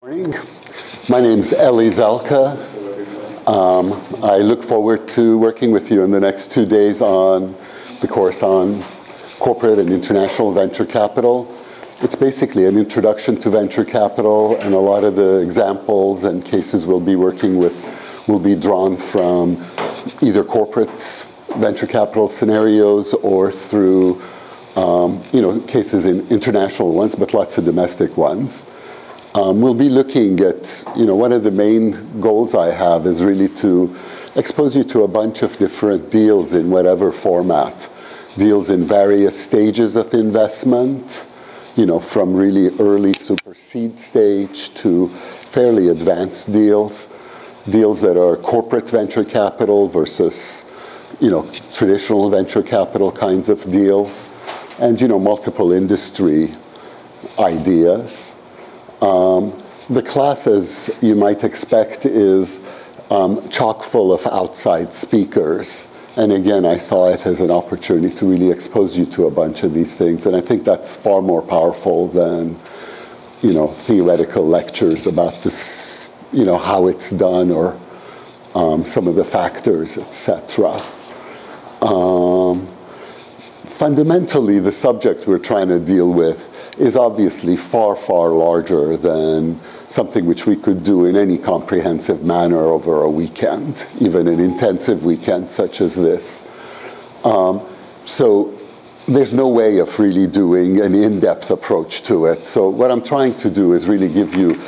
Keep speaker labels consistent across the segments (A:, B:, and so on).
A: Morning. My name's Zelkha. I look forward to working with you in the next 2 days on the course on corporate and international venture capital. It's basically an introduction to venture capital, and a lot of the examples and cases we'll be working with will be drawn from either corporate venture capital scenarios or through cases in international ones, but lots of domestic ones. We'll be looking at, one of the main goals I have is really to expose you to a bunch of different deals in whatever format. Deals in various stages of investment, from really early super seed stage to fairly advanced deals. Deals that are corporate venture capital versus, traditional venture capital kinds of deals. And, multiple industry ideas. The class, as you might expect, is chock full of outside speakers. And again, I saw it as an opportunity to really expose you to a bunch of these things. And I think that's far more powerful than, theoretical lectures about this, how it's done or some of the factors, etc. Fundamentally, the subject we're trying to deal with is obviously far, far larger than something which we could do in any comprehensive manner over a weekend, even an intensive weekend such as this. So there's no way of really doing an in-depth approach to it. So what I'm trying to do is really give you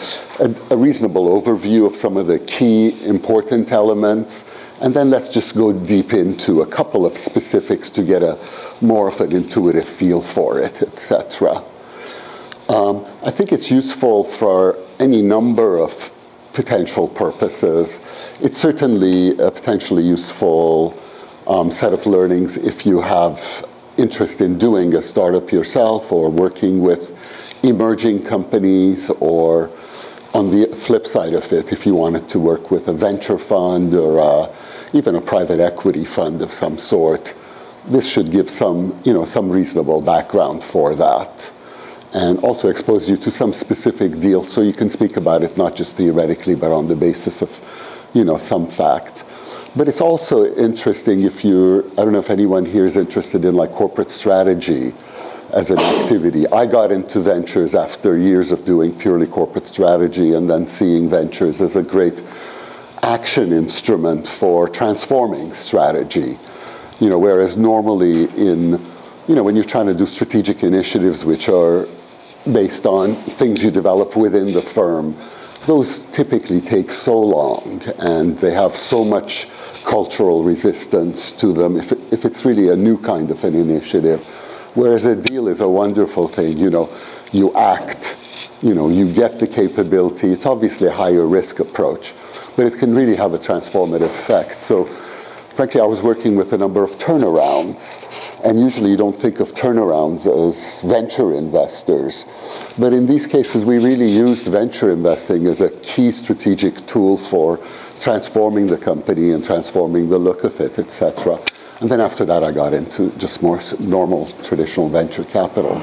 A: a reasonable overview of some of the key important elements. And then let's just go deep into a couple of specifics to get a more of an intuitive feel for it, etc. I think it's useful for any number of potential purposes. It's certainly a potentially useful set of learnings if you have interest in doing a startup yourself or working with emerging companies, or on the flip side of it, if you wanted to work with a venture fund or even a private equity fund of some sort. This should give some reasonable background for that, and also expose you to some specific deals so you can speak about it not just theoretically, but on the basis of, some facts. But it's also interesting if I don't know if anyone here is interested in like corporate strategy as an activity. I got into ventures after years of doing purely corporate strategy and then seeing ventures as a great action instrument for transforming strategy. Whereas normally when you're trying to do strategic initiatives which are based on things you develop within the firm, those typically take so long and they have so much cultural resistance to them if it's really a new kind of an initiative. Whereas a deal is a wonderful thing, you act, you get the capability. It's obviously a higher risk approach, but it can really have a transformative effect. So frankly, I was working with a number of turnarounds, and usually you don't think of turnarounds as venture investors. But in these cases, we really used venture investing as a key strategic tool for transforming the company and transforming the look of it, etc. And then after that, I got into just more normal, traditional venture capital.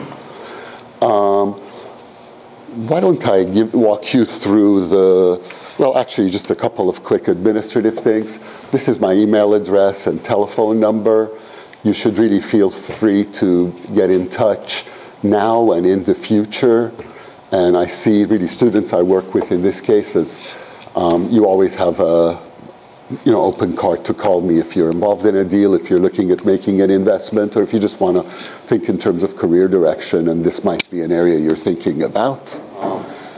A: Why don't I walk you through actually just a couple of quick administrative things. This is my email address and telephone number. You should really feel free to get in touch now and in the future. And I see really students I work with in this case as you always have a open card to call me if you're involved in a deal, if you're looking at making an investment, or if you just want to think in terms of career direction, and this might be an area you're thinking about.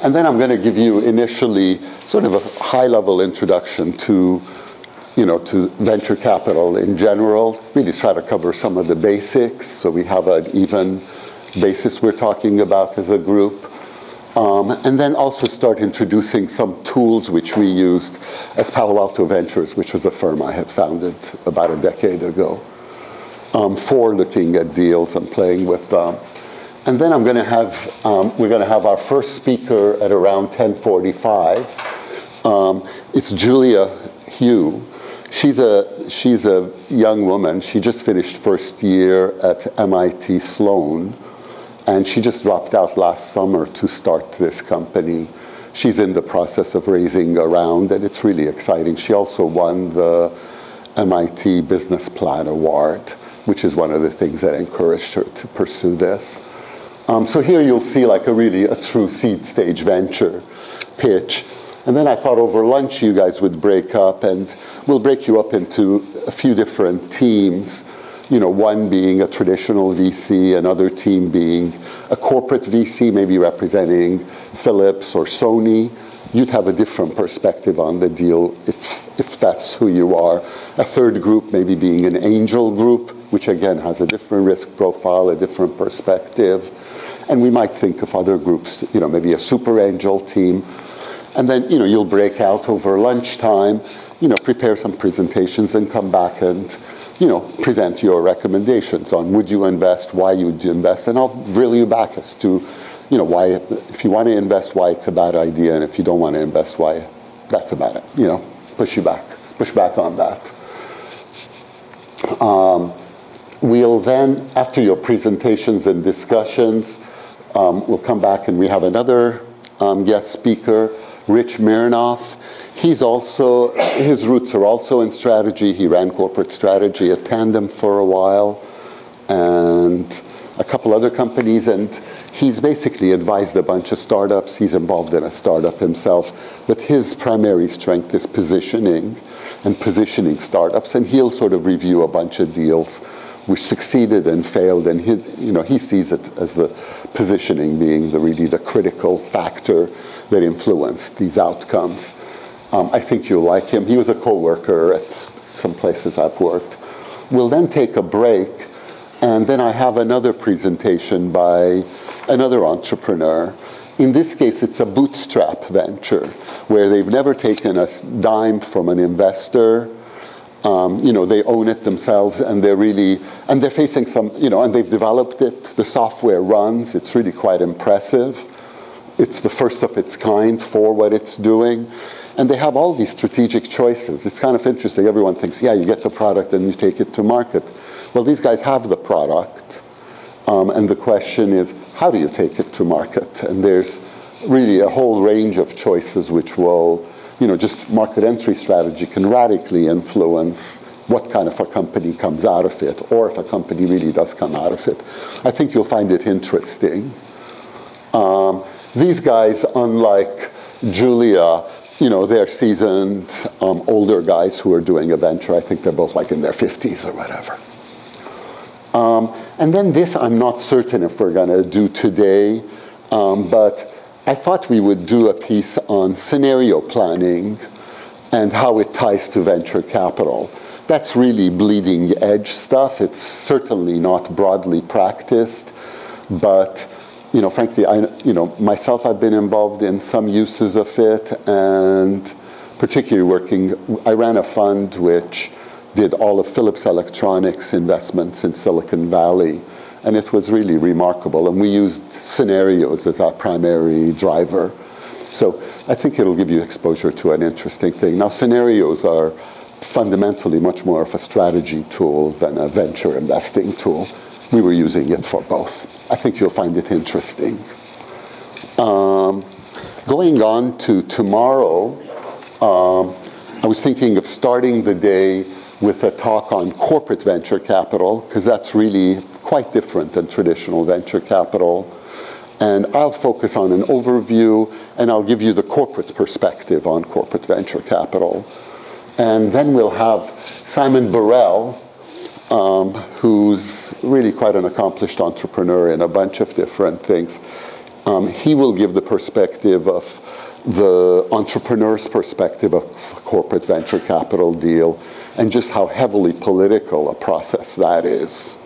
A: And then I'm going to give you initially sort of a high-level introduction to venture capital in general, really try to cover some of the basics so we have an even basis we're talking about as a group. And then also start introducing some tools which we used at Palo Alto Ventures, which was a firm I had founded about a decade ago, for looking at deals and playing with them. And then we're going to have our first speaker at around 10:45. It's Julia Hugh. She's a young woman. She just finished first year at MIT Sloan, and she just dropped out last summer to start this company. she's in the process of raising a round, and it's really exciting. She also won the MIT Business Plan Award, which is one of the things that encouraged her to pursue this. So here you'll see like a true seed stage venture pitch. And then I thought over lunch you guys would break up, and we'll break you up into a few different teams. One being a traditional VC, another team being a corporate VC, maybe representing Philips or Sony. You'd have a different perspective on the deal if that's who you are. A third group maybe being an angel group, which again has a different risk profile, a different perspective. And we might think of other groups, maybe a super angel team. And then, you'll break out over lunchtime, prepare some presentations and come back and, present your recommendations on would you invest, why you would invest, and I'll grill you back as to, why, if you want to invest, why it's a bad idea, and if you don't want to invest, why that's a bad idea, push back on that. We'll then, after your presentations and discussions, we'll come back and we have another guest speaker, Rich Mirnoff. His roots are also in strategy. He ran corporate strategy at Tandem for a while and a couple other companies, and he's basically advised a bunch of startups. He's involved in a startup himself, but his primary strength is positioning startups, and he'll sort of review a bunch of deals which succeeded and failed, and he sees it as the positioning being really the critical factor that influenced these outcomes. I think you'll like him. He was a co-worker at some places I've worked. We'll then take a break, and then I have another presentation by another entrepreneur. In this case, it's a bootstrap venture where they've never taken a dime from an investor. They own it themselves, and they're facing some, and they've developed it. The software runs. It's really quite impressive. It's the first of its kind for what it's doing. And they have all these strategic choices. It's kind of interesting. Everyone thinks, yeah, you get the product and you take it to market. Well, these guys have the product. And the question is, how do you take it to market? And there's really a whole range of choices which will, just market entry strategy can radically influence what kind of a company comes out of it, or if a company really does come out of it. I think you'll find it interesting. These guys, unlike Julia, they're seasoned, older guys who are doing a venture. I think they're both like in their 50s or whatever. And then this, I'm not certain if we're going to do today, but I thought we would do a piece on scenario planning and how it ties to venture capital. That's really bleeding edge stuff. It's certainly not broadly practiced, but frankly, myself, I've been involved in some uses of it, and particularly I ran a fund which did all of Philips Electronics investments in Silicon Valley, and it was really remarkable, and we used scenarios as our primary driver. So I think it'll give you exposure to an interesting thing. Now, scenarios are fundamentally much more of a strategy tool than a venture investing tool. We were using it for both. I think you'll find it interesting. Going on to tomorrow, I was thinking of starting the day with a talk on corporate venture capital, because that's really quite different than traditional venture capital. And I'll focus on an overview, and I'll give you the corporate perspective on corporate venture capital. And then we'll have Simon Burrell, who's really quite an accomplished entrepreneur in a bunch of different things. He will give the perspective of the entrepreneur's perspective of a corporate venture capital deal, and just how heavily political a process that is.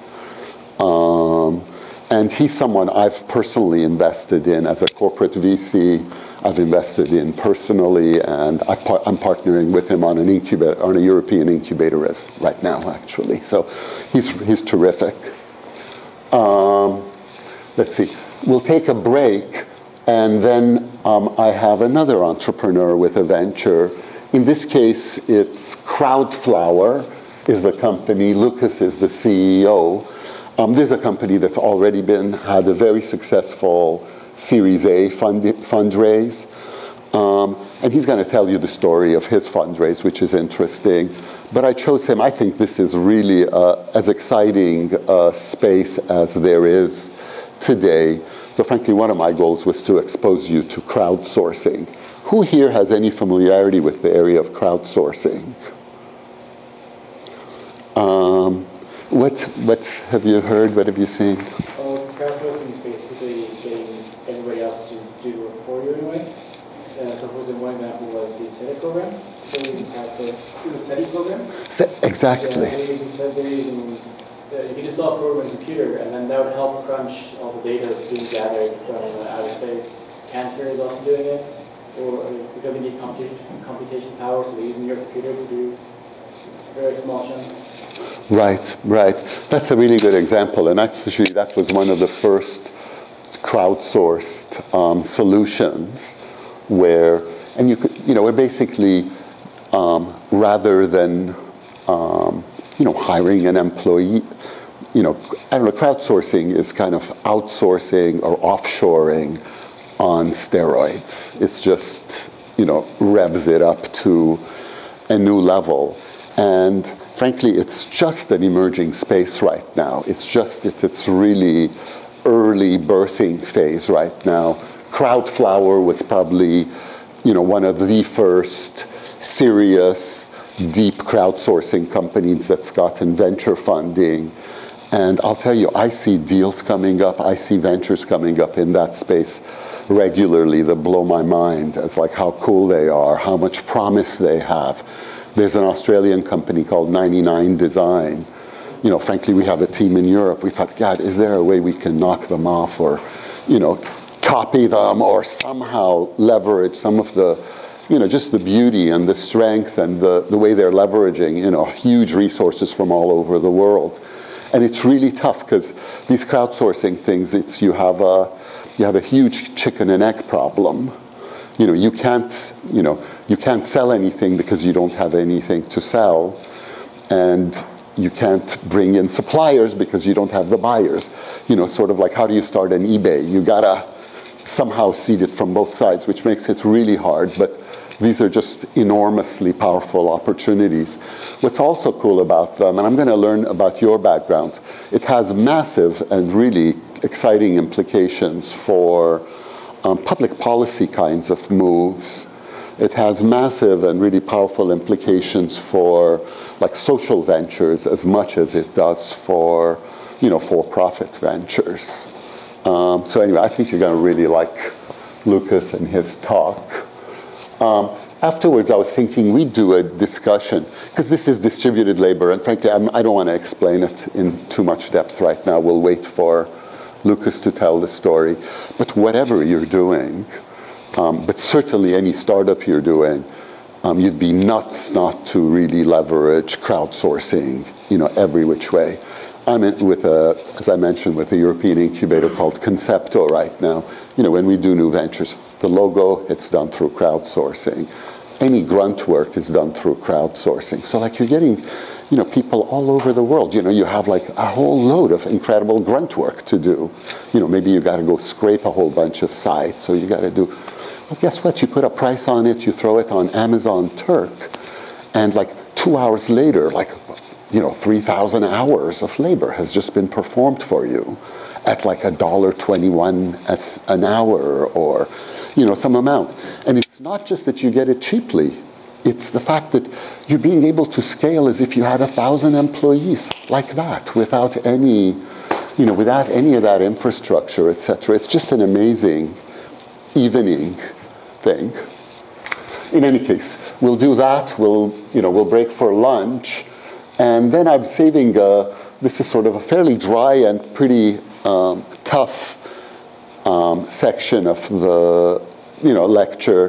A: And he's someone I've personally invested in as a corporate VC. I've invested in personally, and I'm partnering with him on a European incubator right now, actually. So he's terrific. Let's see. We'll take a break, and then I have another entrepreneur with a venture. In this case, it's Crowdflower is the company. Lucas is the CEO. This is a company that's already had a very successful Series A fundraise. And he's going to tell you the story of his fundraise, which is interesting. But I chose him. I think this is really as exciting a space as there is today. So frankly, one of my goals was to expose you to crowdsourcing. Who here has any familiarity with the area of crowdsourcing? What have you heard? What have you seen?
B: Crowdsourcing is basically getting everybody else to do the work for you in a way. So for example, one example was the SETI program. So you crowdsource the SETI program.
A: Exactly.
B: Yeah, they're using you can install a program on a computer, and then that would help crunch all the data that's being gathered from outer space. Cancer is also doing it, or because they need computation power, so they're using your computer to do very small chunks.
A: Right, right. That's a really good example, and actually that was one of the first crowdsourced solutions where, and you could, where basically rather than hiring an employee, I don't know, crowdsourcing is kind of outsourcing or offshoring on steroids. It's just, revs it up to a new level. And frankly, it's just an emerging space right now. It's just, it's really early birthing phase right now. Crowdflower was probably, one of the first serious, deep crowdsourcing companies that's gotten venture funding. And I'll tell you, I see deals coming up, I see ventures coming up in that space regularly that blow my mind. It's like how cool they are, how much promise they have. There's an Australian company called 99 Design. Frankly, we have a team in Europe. We thought, God, is there a way we can knock them off or, copy them or somehow leverage some of the, just the beauty and the strength and the way they're leveraging, huge resources from all over the world. And it's really tough because these crowdsourcing things, you have a huge chicken and egg problem. You can't sell anything because you don't have anything to sell, and you can't bring in suppliers because you don't have the buyers. Sort of like how do you start an eBay? You gotta somehow seed it from both sides, which makes it really hard, but these are just enormously powerful opportunities. What's also cool about them, and I'm going to learn about your backgrounds, it has massive and really exciting implications for public policy kinds of moves. It has massive and really powerful implications for social ventures as much as it does for for-profit ventures. So anyway, I think you're going to really like Lucas and his talk. Afterwards, I was thinking we'd do a discussion, because this is distributed labor, and frankly, I don't want to explain it in too much depth right now. We'll wait for Lucas to tell the story. But whatever you're doing, but certainly any startup you're doing, you'd be nuts not to really leverage crowdsourcing, every which way. I'm as I mentioned, with a European incubator called Concepto right now. When we do new ventures, the logo, it's done through crowdsourcing. Any grunt work is done through crowdsourcing. So you're getting, people all over the world. You have a whole load of incredible grunt work to do. Maybe you got to go scrape a whole bunch of sites. So you got to do, well, guess what? You put a price on it, you throw it on Amazon Turk, and 2 hours later, 3,000 hours of labor has just been performed for you at $1.21 an hour or, some amount. And it's not just that you get it cheaply. It's the fact that you're being able to scale as if you had 1,000 employees like that without any, without any of that infrastructure, et cetera. It's just an amazing evening thing. In any case, we'll do that. We'll break for lunch. And then I'm saving, this is sort of a fairly dry and pretty tough section of the lecture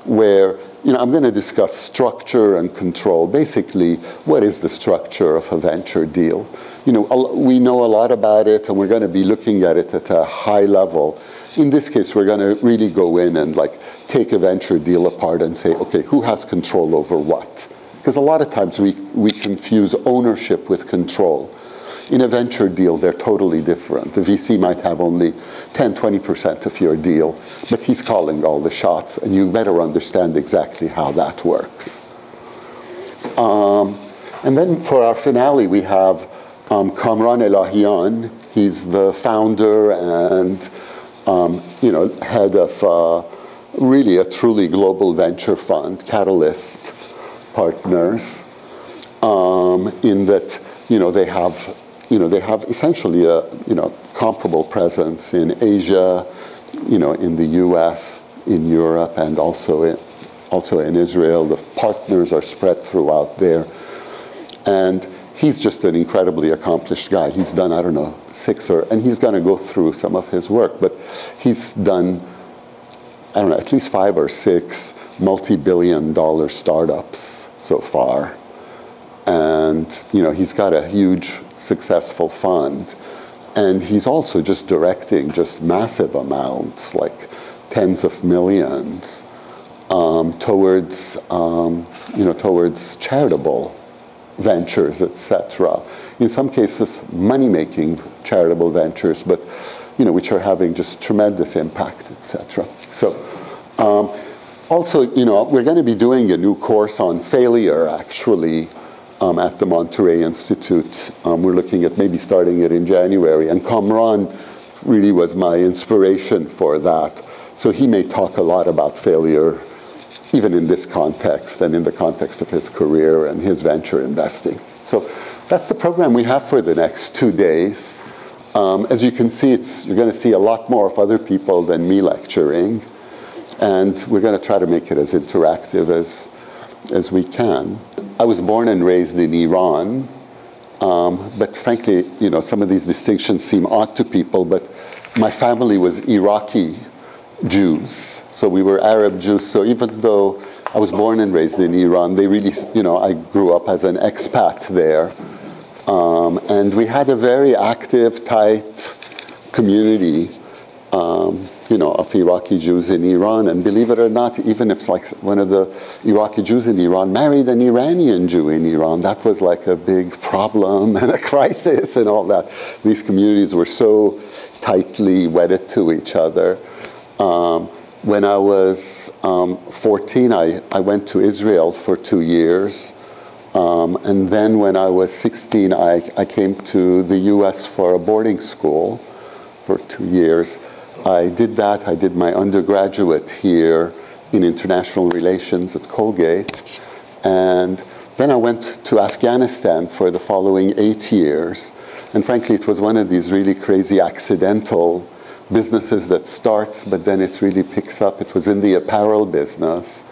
A: where I'm going to discuss structure and control. Basically, what is the structure of a venture deal? We know a lot about it, and we're going to be looking at it at a high level. In this case, we're going to really go in and take a venture deal apart and say, okay, who has control over what? Because a lot of times we confuse ownership with control. in a venture deal, they're totally different. The VC might have only 10, 20% of your deal, but he's calling all the shots, and you better understand exactly how that works. And then for our finale, we have Kamran Elahian. He's the founder and head of really a truly global venture fund, Catalyst Partners, in that they have essentially a comparable presence in Asia, in the U.S., in Europe, and also in Israel. The partners are spread throughout there. And he's just an incredibly accomplished guy. He's done, I don't know, and he's going to go through some of his work, but he's done, I don't know, at least 5 or 6 multi-billion-dollar startups so far. And, he's got a huge, successful fund. And he's also just directing just massive amounts, like tens of millions, towards charitable ventures, etc. In some cases, money-making charitable ventures, but which are having just tremendous impact, etc. So, also, we're going to be doing a new course on failure, actually, at the Monterey Institute. We're looking at maybe starting it in January, and Kamran really was my inspiration for that. So he may talk a lot about failure, even in this context and in the context of his career and his venture investing. So that's the program we have for the next 2 days. As you can see, you're going to see a lot more of other people than me lecturing, and we're going to try to make it as interactive as we can. I was born and raised in Iran, but frankly, some of these distinctions seem odd to people, but my family was Iraqi Jews, so we were Arab Jews. So even though I was born and raised in Iran, they really, I grew up as an expat there. And we had a very active, tight community, of Iraqi Jews in Iran. And believe it or not, even if like one of the Iraqi Jews in Iran married an Iranian Jew in Iran, that was like a big problem and a crisis and all that. These communities were so tightly wedded to each other. When I was 14, I went to Israel for 2 years. And then when I was 16, I came to the US for a boarding school for 2 years. I did that. I did my undergraduate here in international relations at Colgate. And then I went to Afghanistan for the following 8 years. And frankly, it was one of these really crazy accidental businesses that starts, but then it really picks up. It was in the apparel business.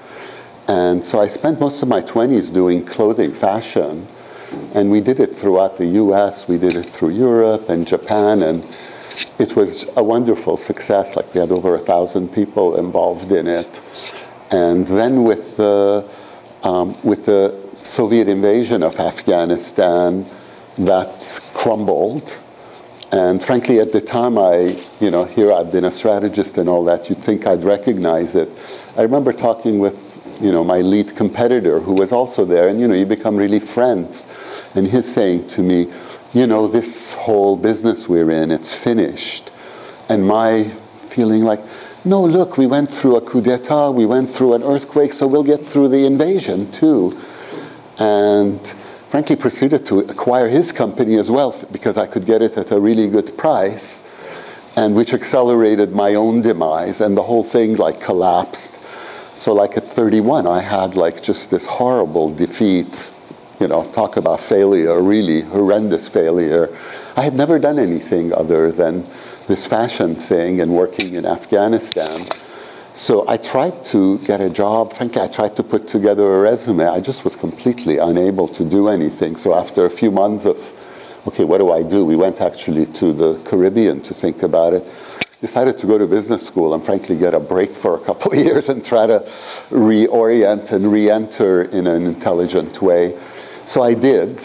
A: And so I spent most of my 20s doing clothing, fashion. And we did it throughout the US. We did it through Europe and Japan. And it was a wonderful success. Like we had over 1,000 people involved in it. And then with the Soviet invasion of Afghanistan, that crumbled. And frankly, at the time, here I've been a strategist and all that, you'd think I'd recognize it. I remember talking with, my lead competitor who was also there, and, you become really friends. And he's saying to me, this whole business we're in, it's finished. And my feeling like, no, look, we went through a coup d'etat, we went through an earthquake, so we'll get through the invasion too. And frankly, proceeded to acquire his company as well because I could get it at a really good price, and which accelerated my own demise, and the whole thing like collapsed. So like at 31, I had like just this horrible defeat, talk about failure, really horrendous failure. I had never done anything other than this fashion thing and working in Afghanistan. So I tried to get a job. Frankly, I tried to put together a resume. I just was completely unable to do anything. So after a few months of, okay, what do? We went actually to the Caribbean to think about it. Decided to go to business school and frankly get a break for a couple of years and try to reorient and re-enter in an intelligent way. So I did,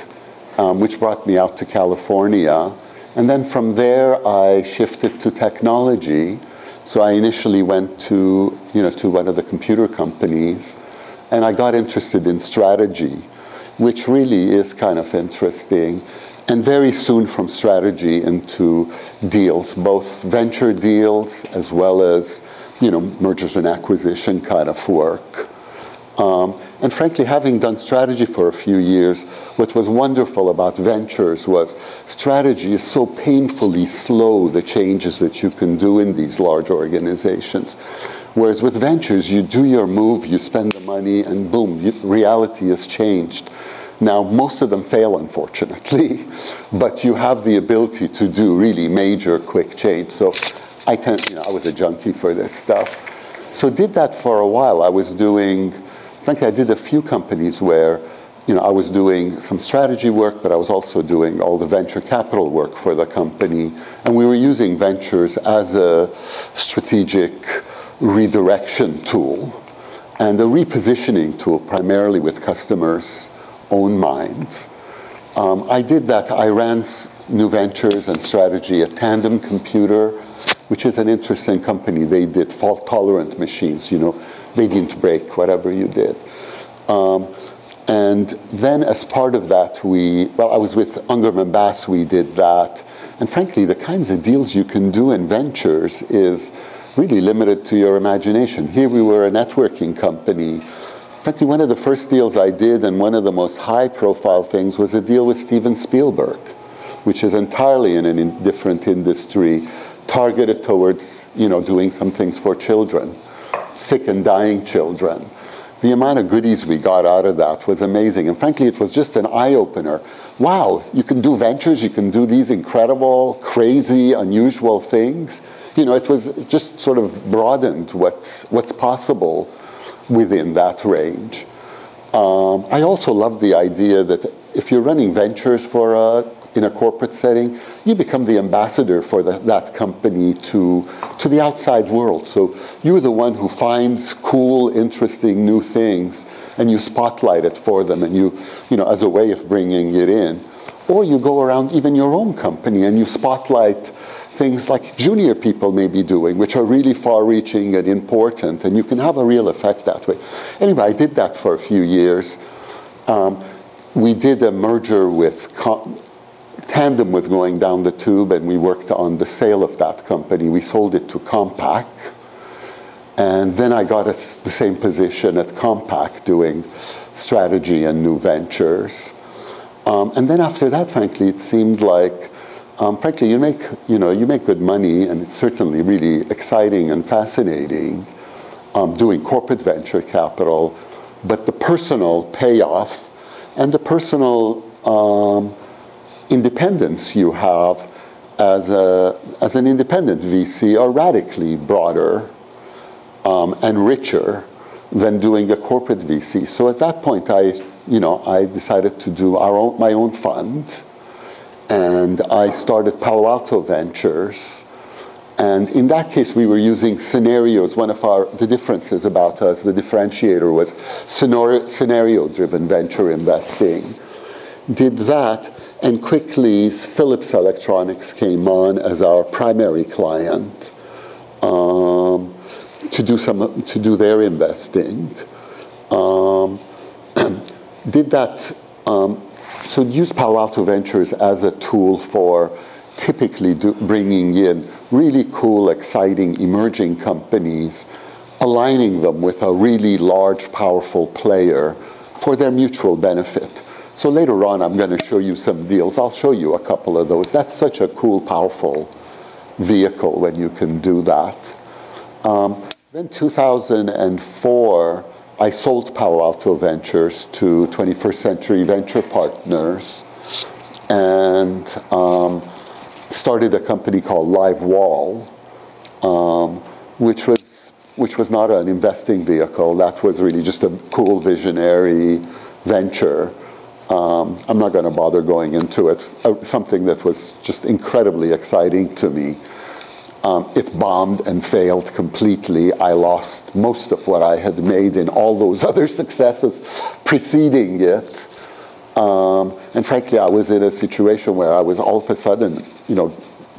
A: which brought me out to California. And then from there, I shifted to technology. So I initially went to one of the computer companies, and I got interested in strategy, which really is kind of interesting. And very soon from strategy into deals, both venture deals as well as, mergers and acquisition kind of work. And frankly, having done strategy for a few years, what was wonderful about ventures was strategy is so painfully slow, the changes that you can do in these large organizations. Whereas with ventures, you do your move, you spend the money, and boom, reality has changed. Now, most of them fail, unfortunately, but you have the ability to do really major, quick change. So I was a junkie for this stuff. So did that for a while. Frankly, I did a few companies where, I was doing some strategy work, but I was also doing all the venture capital work for the company. And we were using ventures as a strategic redirection tool and a repositioning tool, primarily with customers' own minds. I did that. I ran new ventures and strategy at Tandem Computer, which is an interesting company. They did fault-tolerant machines, They didn't break whatever you did. And then as part of that, I was with Ungerman Bass, we did that. And frankly, the kinds of deals you can do in ventures is really limited to your imagination. Here we were a networking company. Frankly, one of the first deals I did, and one of the most high-profile things, was a deal with Steven Spielberg, which is entirely in a different industry, targeted towards, doing some things for children, sick and dying children. The amount of goodies we got out of that was amazing. And frankly, it was just an eye-opener. Wow, you can do ventures, you can do these incredible, crazy, unusual things. It was just sort of broadened what's possible within that range. I also love the idea that if you're running ventures in a corporate setting, you become the ambassador for that company to the outside world. So you're the one who finds cool, interesting, new things, and you spotlight it for them, and you as a way of bringing it in. Or you go around even your own company and you spotlight things like junior people may be doing, which are really far-reaching and important, and you can have a real effect that way. Anyway, I did that for a few years. We did a merger with Tandem was going down the tube, and we worked on the sale of that company. We sold it to Compaq, and then I got the same position at Compaq doing strategy and new ventures. And then after that, frankly, it seemed like, frankly, you make good money, and it's certainly really exciting and fascinating doing corporate venture capital, but the personal payoff and the personal independence you have as an independent VC are radically broader and richer than doing a corporate VC. So at that point, I decided to do my own fund, and I started Palo Alto Ventures. And in that case, we were using scenarios. One of the differences about us, the differentiator, was scenario-driven venture investing. Did that, and quickly Philips Electronics came on as our primary client to do their investing. Did that, so use Palo Alto Ventures as a tool for typically bringing in really cool, exciting, emerging companies, aligning them with a really large, powerful player for their mutual benefit. So later on, I'm going to show you some deals. I'll show you a couple of those. That's such a cool, powerful vehicle when you can do that. Then 2004, I sold Palo Alto Ventures to 21st Century Venture Partners and started a company called LiveWall, which was not an investing vehicle. That was really just a cool visionary venture. I'm not going to bother going into it. Something that was just incredibly exciting to me. It bombed and failed completely. I lost most of what I had made in all those other successes preceding it. And frankly, I was in a situation where I was all of a sudden,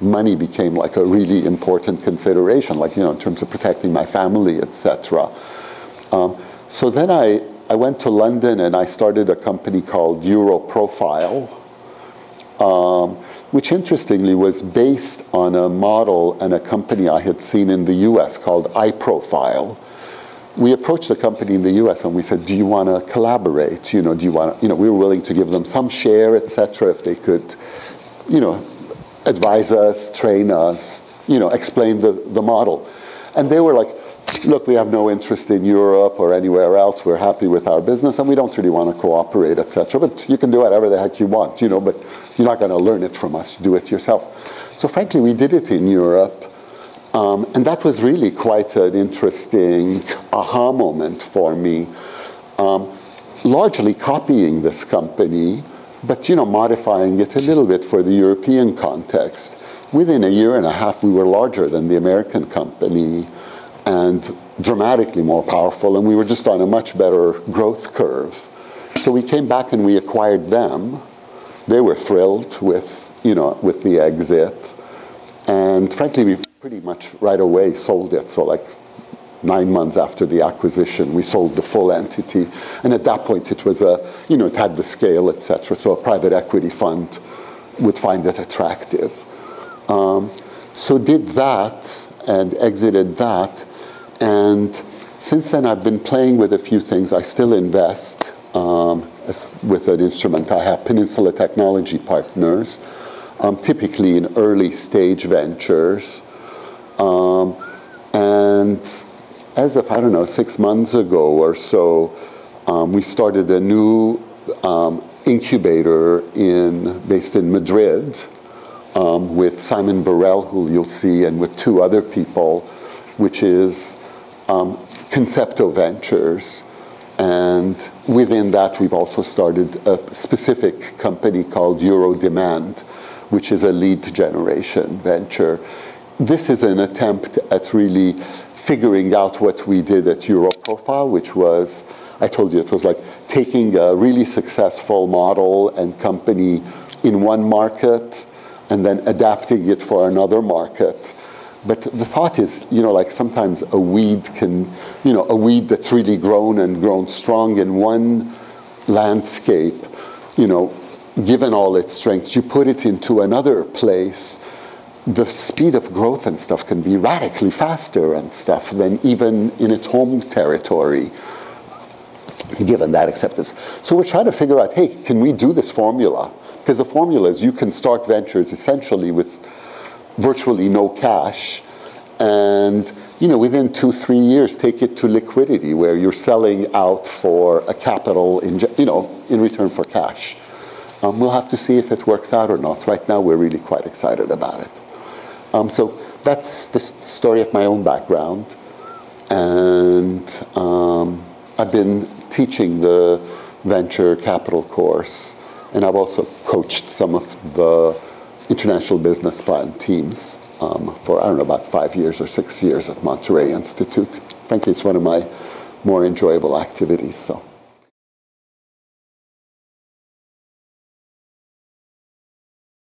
A: money became like a really important consideration, like, in terms of protecting my family, etc. So then I went to London and I started a company called Europrofile, which interestingly was based on a model and a company I had seen in the US called iProfile. We approached the company in the US and we said, do you want to collaborate? Do you want to, we were willing to give them some share, et cetera, if they could, advise us, train us, explain the model. And they were like, look, we have no interest in Europe or anywhere else. We're happy with our business and we don't really want to cooperate, et cetera. But you can do whatever the heck you want, but you're not going to learn it from us. Do it yourself. So frankly, we did it in Europe. And that was really quite an interesting aha moment for me. Largely copying this company, but modifying it a little bit for the European context. Within a year and a half, we were larger than the American company and dramatically more powerful, and we were just on a much better growth curve. So we came back and we acquired them. They were thrilled with the exit, and frankly, we pretty much right away sold it. So like 9 months after the acquisition, we sold the full entity, and at that point, it was it had the scale, et cetera. So a private equity fund would find it attractive. So did that and exited that. And since then, I've been playing with a few things. I still invest with an instrument I have, Peninsula Technology Partners, typically in early stage ventures. And as of, 6 months ago or so, we started a new incubator based in Madrid with Simon Burrell, who you'll see, and with 2 other people, which is Concepto Ventures. And within that, we've also started a specific company called Euro Demand, which is a lead generation venture. This is an attempt at really figuring out what we did at Europrofile, which was, I told you, it was like taking a really successful model and company in one market and then adapting it for another market. But the thought is, like sometimes a weed a weed that's really grown strong in one landscape, given all its strengths, you put it into another place, the speed of growth and stuff can be radically faster and stuff than even in its home territory, given that acceptance. So we're trying to figure out, hey, can we do this formula? Because the formula is you can start ventures essentially with virtually no cash, and within 2-3 years take it to liquidity, where you're selling out for a capital in return for cash. We'll have to see if it works out or not. Right now, we're really quite excited about it. So that's the story of my own background, and I've been teaching the venture capital course, and I've also coached some of the international business plan teams for, about 5 years or 6 years at Monterey Institute. Frankly, it's one of my more enjoyable activities. So.